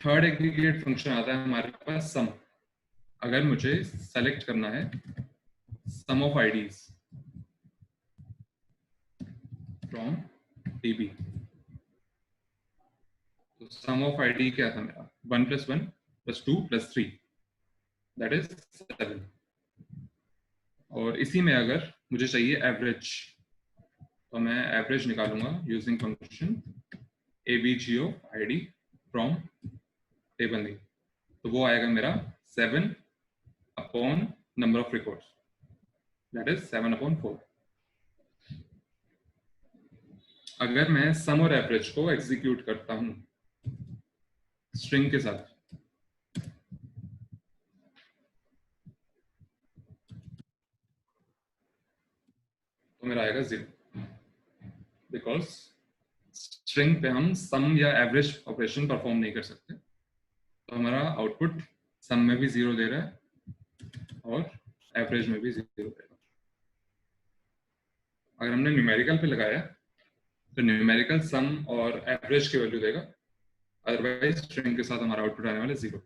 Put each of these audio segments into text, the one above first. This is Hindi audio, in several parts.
थर्ड एग्रीगेट फंक्शन आता है हमारे पास सम। अगर मुझे सेलेक्ट करना है सम ऑफ आईडीज फ्रॉम टीबी, तो सम ऑफ आईडी क्या था मेरा 1 + 1 + 2 + 3 दैट इज 7। और इसी में अगर मुझे चाहिए एवरेज, तो मैं एवरेज निकालूंगा using function avg of id from table name. तो वो आएगा मेरा 7 upon number of records, that is 7/4। अगर मैं सम और एवरेज को एग्जीक्यूट करता हूं स्ट्रिंग के साथ, तो मेरा आएगा 0, बिकॉज स्ट्रिंग पे हम सम या एवरेज ऑपरेशन परफॉर्म नहीं कर सकते। तो हमारा आउटपुट सम में भी 0 दे रहा है और एवरेज में भी 0 देगा। अगर हमने न्यूमेरिकल पे लगाया तो न्यूमेरिकल सम और एवरेज की वैल्यू देगा, अदरवाइज स्ट्रिंग के साथ हमारा आउटपुट आने वाला 0।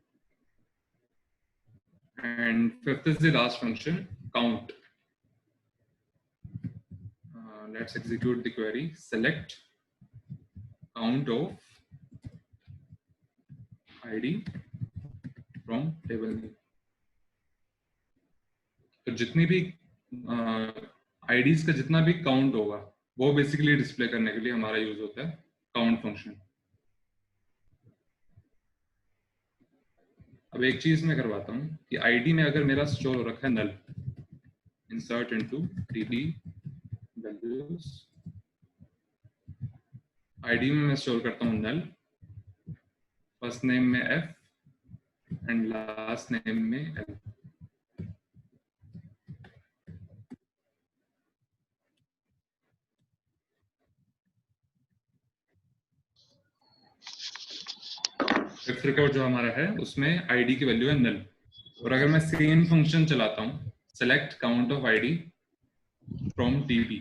And fifth is the last function count. Let's execute the query select count of id from table name। तो जितनी भी आईडीज का जितना भी काउंट होगा वो बेसिकली डिस्प्ले करने के लिए हमारा यूज होता है काउंट फंक्शन। अब एक चीज मैं करवाता हूँ कि आईडी में अगर मेरा स्टोर हो रखा है null, insert into dd values, ID में मैं स्टोर करता हूँ नल, फर्स्ट नेम में f एंड लास्ट नेम में l। फिफ्थ रिकॉर्ड जो हमारा है उसमें आईडी की वैल्यू है नल। और अगर मैं सेम फंक्शन चलाता हूँ select count of ID from TP,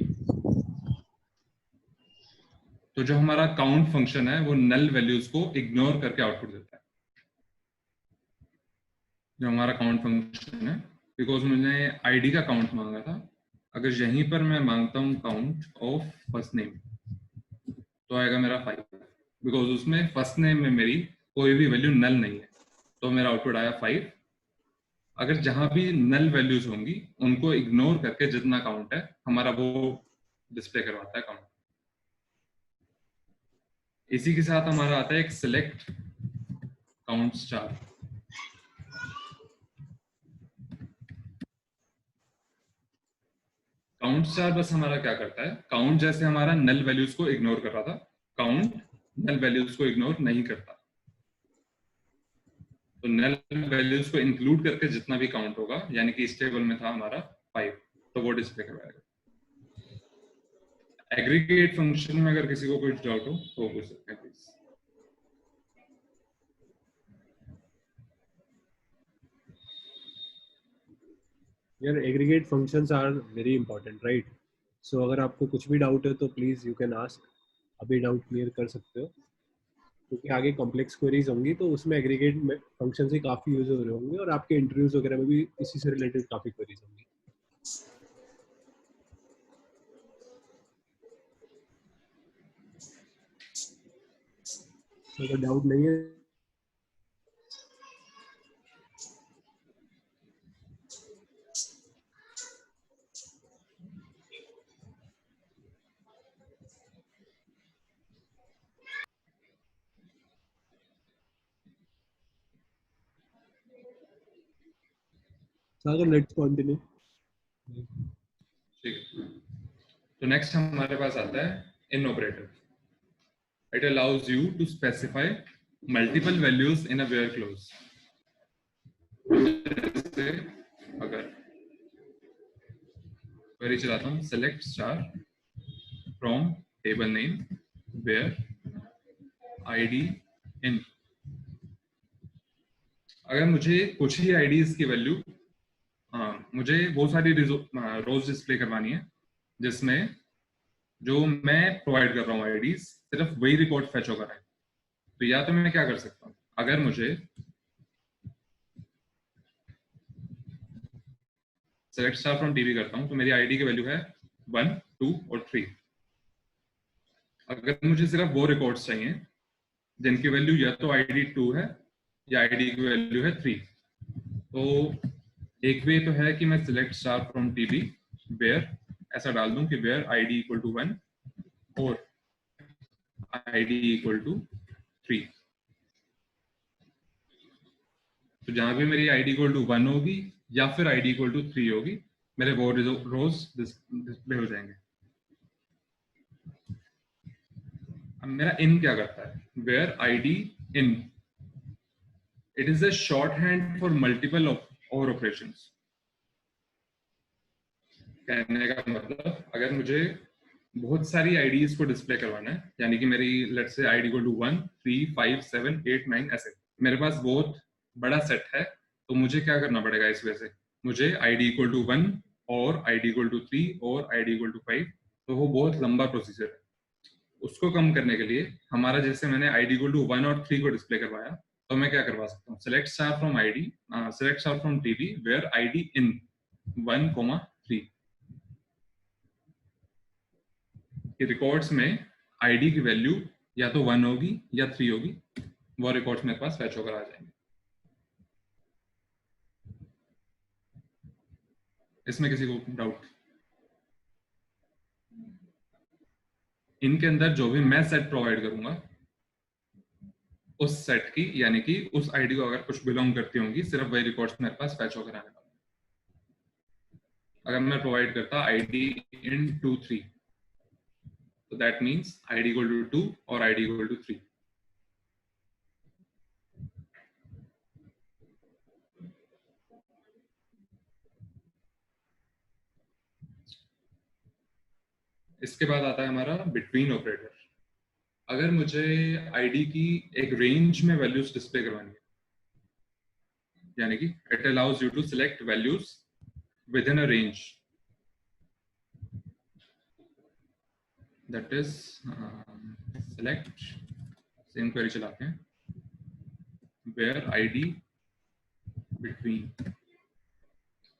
तो जो हमारा काउंट फंक्शन है वो नल वैल्यूज को इग्नोर करके आउटपुट देता है। जो हमारा काउंट फंक्शन है, बिकॉज मैंने आईडी का काउंट मांगा था, अगर यहीं पर मैं मांगता हूँ काउंट ऑफ फर्स्ट नेम तो आएगा मेरा 5, बिकॉज उसमें फर्स्ट नेम में मेरी कोई भी वैल्यू नल नहीं है, तो मेरा आउटपुट आया 5। अगर जहां भी नल वैल्यूज होंगी उनको इग्नोर करके जितना काउंट है हमारा वो डिस्प्ले करवाता है काउंट। इसी के साथ हमारा आता है एक select count star. Count star बस हमारा क्या करता है, काउंट जैसे हमारा नल वैल्यूज को इग्नोर कर रहा था, काउंट नल वैल्यूज को इग्नोर नहीं करता। तो नल वैल्यूज को इंक्लूड करके जितना भी काउंट होगा, यानी कि इस टेबल में था हमारा 5, तो वो डिस्प्ले करवाएगा। एग्रीगेट फंक्शन में अगर किसी को कोई डाउट हो तो पूछ सकते हैं प्लीज। यार aggregate functions are very important right. So अगर आपको कुछ भी डाउट है तो प्लीज़ यू कैन आस्क, अभी डाउट क्लियर कर सकते हो, क्योंकि आगे कॉम्प्लेक्स क्वेरीज होंगी तो उसमें एग्रीगेट फंक्शन से काफ़ी यूज हो रहे होंगे और आपके इंटरव्यूज वगैरह में भी इसी से रिलेटेड काफ़ी क्वेरीज होंगी। अगर डाउट नहीं है लेट्स कंटिन्यू। ठीक है, तो नेक्स्ट हमारे पास आता है in operator. It allows you to specify multiple values in a where clause. जैसे अगर क्वेरी चलाता हूँ select star from table name where ID in, अगर मुझे कुछ ही आईडीज की वैल्यू, मुझे वो सारी रोज डिस्प्ले करवानी है जिसमें जो मैं प्रोवाइड कर रहा हूँ आईडीज सिर्फ वही रिकॉर्ड फेच होकर है, तो या तो मैं क्या कर सकता हूँ, अगर मुझे सेलेक्ट स्टार फ्रॉम टीबी करता हूं तो मेरी आईडी की वैल्यू है 1, 2 और 3। अगर मुझे सिर्फ वो रिकॉर्ड्स चाहिए जिनकी वैल्यू या तो आईडी 2 है या आईडी की वैल्यू है 3, तो एक वे तो है कि मैं select star from TB where ऐसा डाल दूं कि वेयर आईडी इक्वल टू 1 और आईडी इक्वल टू 3। तो जहां भी मेरी आईडी इक्वल टू 1 होगी या फिर आईडी इक्वल टू 3 होगी, मेरे वो रोज डिस्प्ले हो जाएंगे। अब मेरा इन क्या करता है? Where ID in, it is a shorthand for multiple or operations. कहने का मतलब अगर मुझे बहुत सारी आईडीज को डिस्प्ले करवाना है, यानी कि मेरी let's say ID equal to 1, 3, 5, 7, 8, 9 ऐसे, मेरे पास बहुत बड़ा सेट है, तो मुझे क्या करना पड़ेगा? इस वजह से मुझे आईडी इक्वल टू 1 और आईडी इक्वल टू 3 और आईडी इक्वल टू 5, तो वो बहुत लंबा प्रोसीजर है। उसको कम करने के लिए हमारा, जैसे मैंने आईडी इक्वल टू 1 और 3 को डिस्प्ले करवाया, तो मैं क्या करवा सकता हूँ? Select star from ID, select star from TB where ID in 1, 3 कि रिकॉर्ड्स में आईडी की वैल्यू या तो 1 होगी या 3 होगी, वो रिकॉर्ड्स मेरे पास फैच होकर आ जाएंगे। इसमें किसी को डाउट? इनके अंदर जो भी मैं सेट प्रोवाइड करूंगा, उस सेट की यानी कि उस आईडी को अगर कुछ बिलोंग करती होंगी, सिर्फ वही रिकॉर्ड्स मेरे पास फैच होकर आने वाले। अगर मैं प्रोवाइड करता आईडी इन 2, 3, तो that means ID equal to 2 और आईडी इक्वल टू 3। इसके बाद आता है हमारा बिटवीन ऑपरेटर। अगर मुझे आईडी की एक रेंज में वैल्यूज डिस्प्ले करवानी है, यानी कि it allows you to select values within a range, that is select, same query चलाते हैं, वेयर आईडी बिटवीन।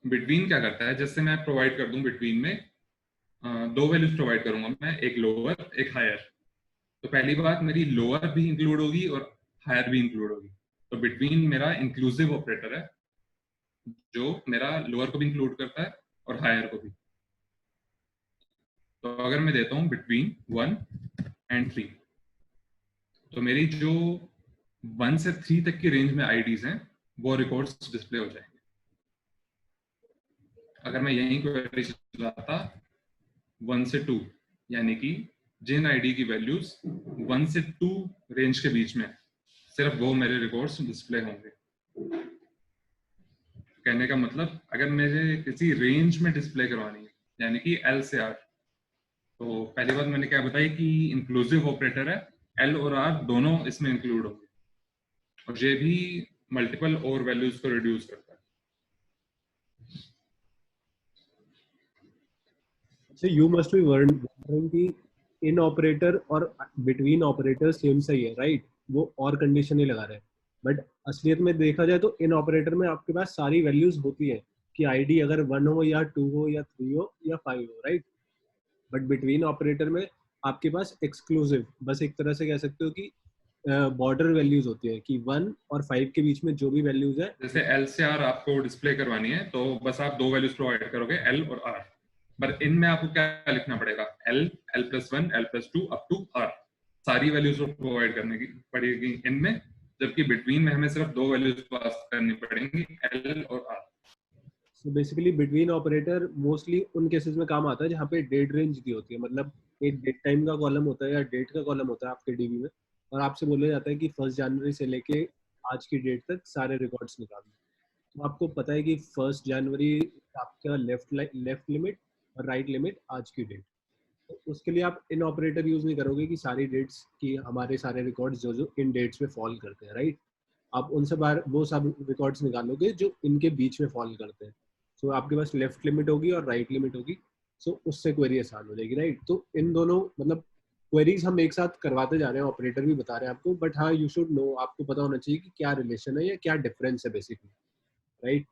बिटवीन क्या करता है? जैसे मैं प्रोवाइड कर दूं बिटवीन में दो वैल्यूज प्रोवाइड करूंगा मैं, एक लोअर एक हायर, तो पहली बात मेरी लोअर भी इंक्लूड होगी और हायर भी इंक्लूड होगी। तो बिटवीन मेरा इंक्लूसिव ऑपरेटर है जो मेरा लोअर को भी इंक्लूड करता है और हायर को भी। तो अगर मैं देता हूं बिटवीन 1 and 3, तो मेरी जो 1 से 3 तक की रेंज में आईडीज हैं वो रिकॉर्ड्स डिस्प्ले हो जाएंगे। अगर मैं यहीं क्वेरी चलाता 1 से 2, यानी कि जिन आईडी की वैल्यूज 1 से 2 रेंज के बीच में, सिर्फ वो मेरे रिकॉर्ड्स डिस्प्ले होंगे। कहने का मतलब अगर मुझे किसी रेंज में डिस्प्ले करवानी है, यानी कि एल से आर, तो पहली बात मैंने क्या बताई कि इंक्लूसिव ऑपरेटर है, एल और आर दोनों इसमें इंक्लूड होंगे, और ये भी मल्टीपल और वैल्यूज को रिड्यूस करता है। So you must be wondering कि इन ऑपरेटर और बिटवीन ऑपरेटर सेम सही है, राइट? वो और कंडीशन ही लगा रहे हैं, बट असलियत में देखा जाए तो इन ऑपरेटर में आपके पास सारी वैल्यूज होती है कि आईडी अगर 1 हो या 2 हो या 3 हो या 5 हो, राइट? बट बिटवीन ऑपरेटर में आपके पास एक्सक्लूसिव, बस एक तरह से कह सकते हो कि बॉर्डर वैल्यूज होती है कि 1 और 5 के बीच में जो भी वैल्यूज है। जैसे एल से आर आपको डिस्प्ले करवानी है तो बस आप दो वैल्यूज प्रोवाइड करोगे, एल और आर, पर इनमें आपको क्या लिखना पड़ेगा? एल, एल+1, एल+2 अप टू आर, सारी वैल्यूज प्रोवाइड करने की पड़ेगी इनमें, जबकि बिटवीन में हमें सिर्फ दो वैल्यूज पास करनी पड़ेंगी, एल और R. So basically between operator mostly उन केसेस में काम आता है जहाँ पे डेट रेंज दी होती है, मतलब एक डेट टाइम का कॉलम होता है या डेट का कॉलम होता है आपके डीबी में, और आपसे बोला जाता है कि 1 जनवरी से लेके आज की डेट तक सारे रिकॉर्ड्स निकालना। तो आपको पता है कि 1 जनवरी आपका लेफ्ट लिमिट और राइट लिमिट आज की डेट, तो उसके लिए आप इन ऑपरेटर यूज नहीं करोगे कि सारी डेट्स की हमारे सारे रिकॉर्ड्स जो जो इन डेट्स में फॉल करते हैं, राइट? आप उनसे बाहर वो सब रिकॉर्ड्स निकालोगे जो इनके बीच में फॉल करते हैं। सो आपके पास लेफ्ट लिमिट होगी और राइट लिमिट होगी, सो उससे क्वेरी आसान हो जाएगी, राइट? तो इन दोनों मतलब क्वेरीज हम एक साथ करवाते जा रहे हैं, ऑपरेटर भी बता रहे हैं आपको, बट हाँ यू शुड नो, आपको पता होना चाहिए कि क्या रिलेशन है या क्या डिफरेंस है basically, right?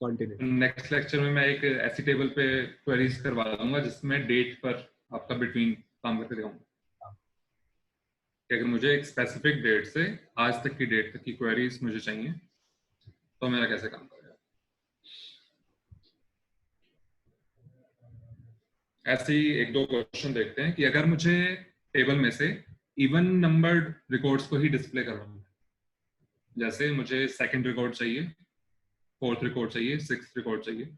Continue. Next lecture में मैं एक ऐसी टेबल पे क्वेरीज करवा दूंगा जिसमें डेट पर आपका बिटवीन काम करके दिखाऊंगा कि अगर मुझे एक स्पेसिफिक डेट से आज तक की डेट तक की क्वेरीज मुझे चाहिए तो मेरा कैसे काम करेगा। ऐसे ही एक दो क्वेश्चन देखते हैं कि अगर मुझे टेबल में से इवन नंबर्ड रिकॉर्ड्स को ही डिस्प्ले करवाना है, जैसे मुझे सेकंड रिकॉर्ड चाहिए, फोर्थ रिकॉर्ड चाहिए, सिक्स्थ रिकॉर्ड चाहिए,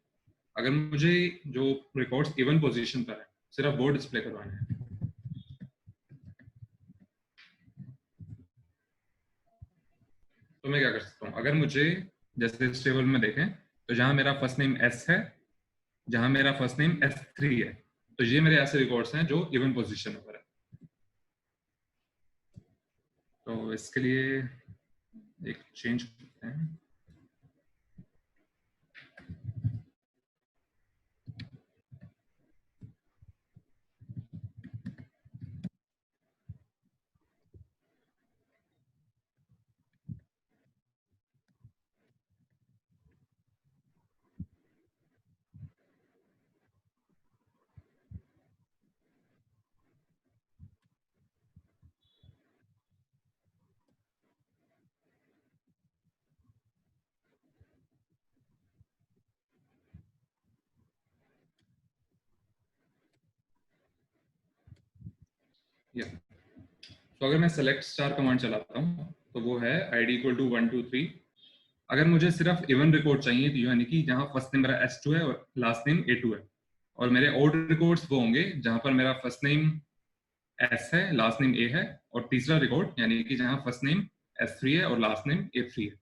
अगर मुझे जो रिकॉर्ड्स इवन पोजीशन पर है सिर्फ वो डिस्प्ले करवाने हैं तो मैं क्या कर सकता हूँ। अगर मुझे जैसे इस टेबल में देखें तो जहां मेरा फर्स्ट नेम एस है, जहां मेरा फर्स्ट नेम S3 है, तो ये मेरे ऐसे रिकॉर्ड्स हैं जो इवन पोजीशन पर है। तो इसके लिए एक चेंज करते हैं। तो अगर मैं सेलेक्ट स्टार कमांड चलाता हूँ तो वो है id इक्वल टू 1 2 3। अगर मुझे सिर्फ इवन रिकॉर्ड चाहिए तो यानी कि जहां फर्स्ट नेम मेरा S2 है और लास्ट नेम A2 है, और मेरे ऑड रिकॉर्ड्स वो होंगे जहां पर मेरा फर्स्ट नेम S है, लास्ट नेम A है, और तीसरा रिकॉर्ड यानी कि जहां फर्स्ट नेम S3 है और लास्ट नेम A3 है।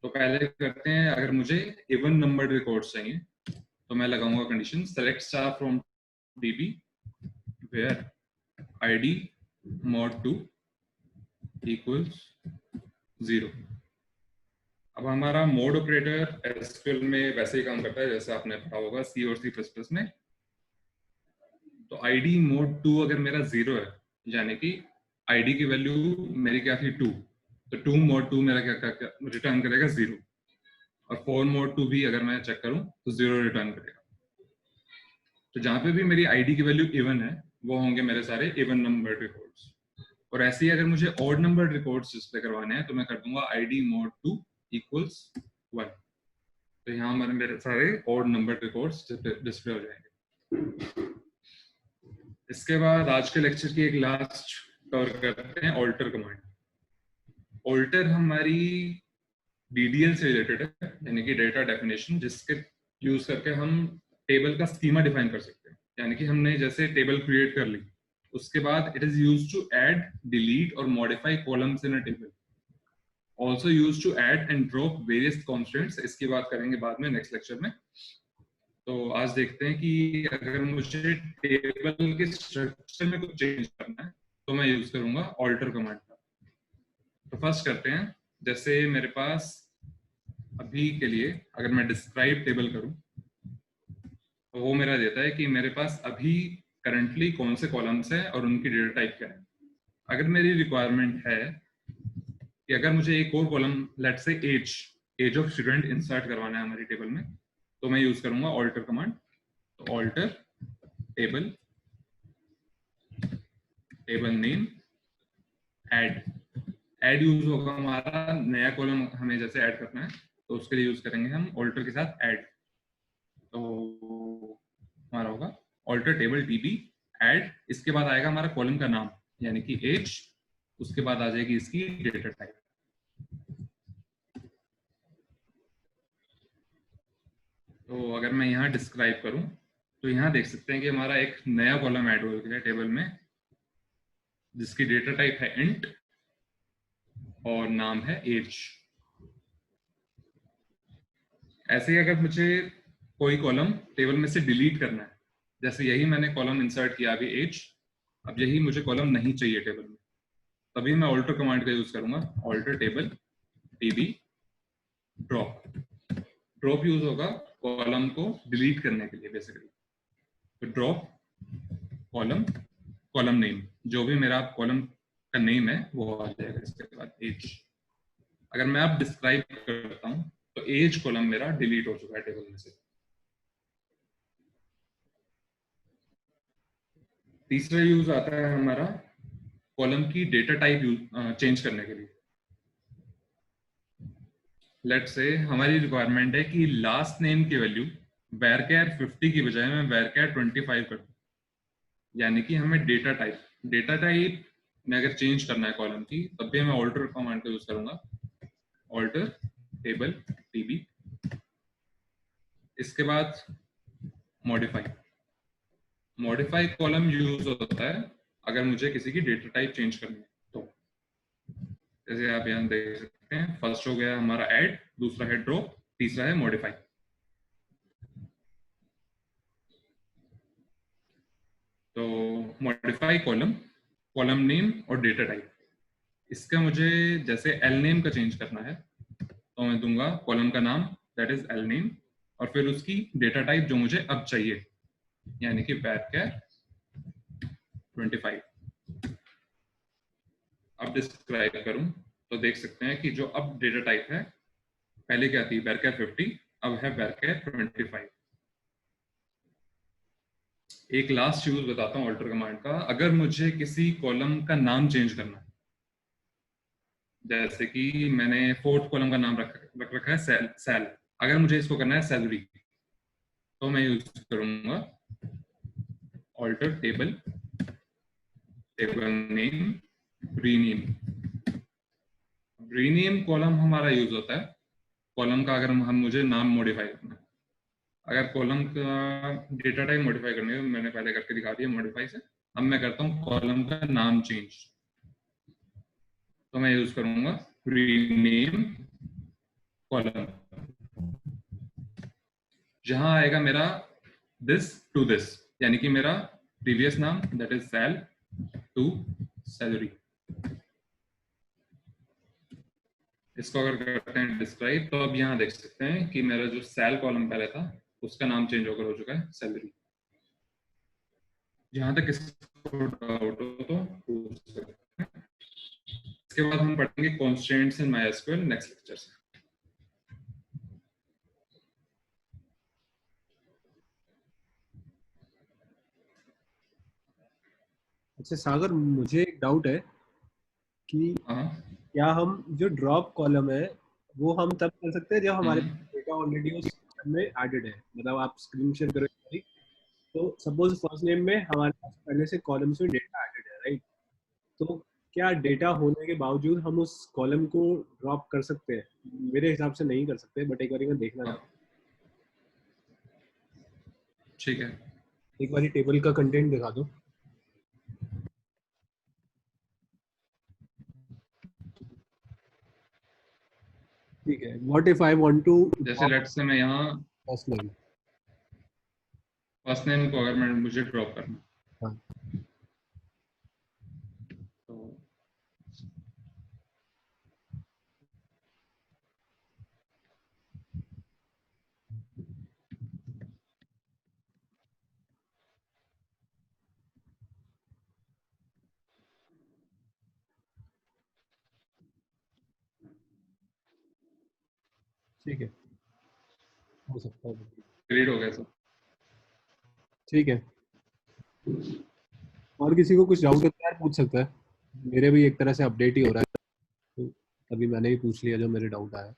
तो पहले करते हैं, अगर मुझे इवन नंबर्ड रिकॉर्ड्स चाहिए तो मैं लगाऊंगा condition select star from DB where ID mod 2 equals 0। अब हमारा मोड ऑपरेटर एसक्यूएल में वैसे ही काम करता है जैसे आपने पढ़ा होगा सी और C++ में। तो ID mod 2 अगर मेरा 0 है यानी कि ID की वैल्यू मेरी क्या थी 2, तो 2 mod 2 मेरा क्या रिटर्न करेगा 0, और 4 mod 2 भी अगर मैं चेक करूं तो 0 रिटर्न करेगा। तो जहां पे भी मेरी ID की वैल्यू इवन है वो होंगे मेरे सारे इवन नंबर रिकॉर्ड्स। और ऐसे ही अगर मुझे ऑड नंबर रिकॉर्ड्स डिस्प्ले करवाने हैं तो मैं कर दूंगा ID mod 2 इक्वल्स 1। तो यहाँ हमारे मेरे सारे ऑड नंबर रिकॉर्ड्स डिस्प्ले हो जाएंगे। इसके बाद आज के लेक्चर की एक लास्ट कवर करते हैं ऑल्टर कमांड। ऑल्टर हमारी DDL से रिलेटेड है, यानी कि डेटा डेफिनेशन, जिसके यूज करके हम टेबल का स्कीमा डिफाइन कर सकते हैं। यानी कि हमने जैसे टेबल क्रिएट कर ली, उसके बाद it is used to add, delete और modify columns in a table, also used to add and drop various constants. इसकी बात करेंगे बाद में नेक्स्ट लेक्चर में। तो आज देखते हैं कि अगर मुझे टेबल के स्ट्रक्चर में कुछ चेंज करना है तो मैं यूज करूंगा ऑल्टर कमांड का। तो फर्स्ट करते हैं, जैसे मेरे पास अभी के लिए अगर मैं डिस्क्राइब टेबल करूं तो वो मेरा देता है कि मेरे पास अभी करंटली कौन से कॉलम्स हैं और उनकी डेटा टाइप क्या है। अगर मेरी रिक्वायरमेंट है कि अगर मुझे एक और column let say age of student insert करवाना है हमारी टेबल में, तो मैं यूज करूंगा ऑल्टर कमांड। तो alter table, table name, add use होगा हमारा नया कॉलम हमें जैसे ऐड करना है तो उसके लिए यूज करेंगे हम ऑल्टर के साथ ऐड। तो हमारा होगा ऑल्टर टेबल DB ऐड, इसके बाद आएगा हमारा कॉलम का नाम यानी कि एज, उसके बाद आ जाएगी इसकी डेटा टाइप। तो अगर मैं यहाँ डिस्क्राइब करूं तो यहाँ देख सकते हैं कि हमारा एक नया कॉलम ऐड हो गया टेबल में जिसकी डेटा टाइप है इंट और नाम है एज। ऐसे ही अगर मुझे कोई कॉलम टेबल में से डिलीट करना है, जैसे यही मैंने कॉलम इंसर्ट किया अभी एज, अब यही मुझे कॉलम नहीं चाहिए टेबल में, तभी मैं ऑल्टर कमांड का यूज करूंगा alter table DB drop. Drop use होगा कॉलम को डिलीट करने के लिए बेसिकली। तो ड्रॉप कॉलम कॉलम नेम, जो भी मेरा कॉलम का नेम है वो आ जाएगा इसके बाद एज। अगर मैं अब डिस्क्राइब करता हूँ तो एज कॉलम मेरा डिलीट हो चुका है टेबल में से। तीसरा यूज आता है हमारा कॉलम की डेटा टाइप चेंज करने के लिए। लेट्स से हमारी रिक्वायरमेंट है कि लास्ट नेम की वैल्यू varchar 50 की बजाय मैं varchar 25 कर दूं, यानी कि हमें डेटा टाइप में अगर चेंज करना है कॉलम की, तब भी मैं ऑल्टर कमांड का यूज करूंगा, ऑल्टर टेबल टीबी। इसके बाद मॉडिफाई कॉलम यूज होता है अगर मुझे किसी की डेटा टाइप चेंज करनी है तो। जैसे आप यहाँ देख सकते हैं, फर्स्ट हो गया हमारा ऐड, दूसरा है ड्रॉप, तीसरा है मॉडिफाई। तो मॉडिफाई कॉलम नेम और डेटा टाइप। इसका मुझे जैसे एल नेम का चेंज करना है तो मैं दूंगा कॉलम का नाम दैट इज एल नेम, और फिर उसकी डेटा टाइप जो मुझे अब चाहिए, यानी कि varchar 25। अब डिस्क्राइब करूं तो देख सकते हैं कि जो अब डेटा टाइप है, पहले क्या थी varchar 50, अब है varchar 25। एक लास्ट यूज बताता हूँ ऑल्टर कमांड का। अगर मुझे किसी कॉलम का नाम चेंज करना है, जैसे कि मैंने फोर्थ कॉलम का नाम रख रखा है सैल, अगर मुझे इसको करना है सैलरी, तो मैं यूज करूंगा alter table name rename column हमारा यूज होता है कॉलम का अगर हम मुझे नाम मॉडिफाई करना है। अगर कॉलम का डेटा टाइप मॉडिफाई करनी है, मैंने पहले करके दिखा दिया मॉडिफाई से। अब मैं करता हूँ कॉलम का नाम चेंज, तो मैं यूज करूंगा रीनेम कॉलम। जहां आएगा मेरा दिस टू दिस, यानी कि मेरा प्रीवियस नाम that is sal to salary. इसको अगर करते हैं डिस्क्राइब, तो अब यहाँ देख सकते हैं कि मेरा जो सैल कॉलम पहले था उसका नाम चेंज होकर हो चुका है सैलरी। जहां तक इसको डाउट हो तो पूछ सकते हैं। इसके बाद हम पढ़ेंगे कॉन्स्टेंट्स इन MySQL नेक्स्ट लेक्चर से। अच्छा सागर, मुझे एक डाउट है कि क्या हम जो ड्रॉप कॉलम है वो हम तब कर सकते हैं जब हमारे डेटा ऑलरेडी उस कॉलम में एडेड है। मतलब आप स्क्रीन शेयर करोगे तो सपोज फर्स्ट नेम में हमारे पास पहले से कॉलम्स में डेटा एडेड है, राइट? तो क्या डेटा होने के बावजूद हम उस कॉलम को ड्रॉप कर सकते हैं? मेरे हिसाब से नहीं कर सकते, बट एक बार मैं देखना चाहता हूँ। ठीक है, एक बार टेबल का कंटेंट दिखा दो। ठीक है, what if I want to जैसे लेट्स से मैं यहाँ फर्स्ट नेम को अगर मैं मुझे ड्रॉप करना, हाँ तो ठीक है, हो सकता है। डिलीट हो गया सब। ठीक है, और किसी को कुछ डाउट है तो यार पूछ सकता है। मेरे भी एक तरह से अपडेट ही हो रहा है, तो अभी मैंने ही पूछ लिया जो मेरे डाउट आया।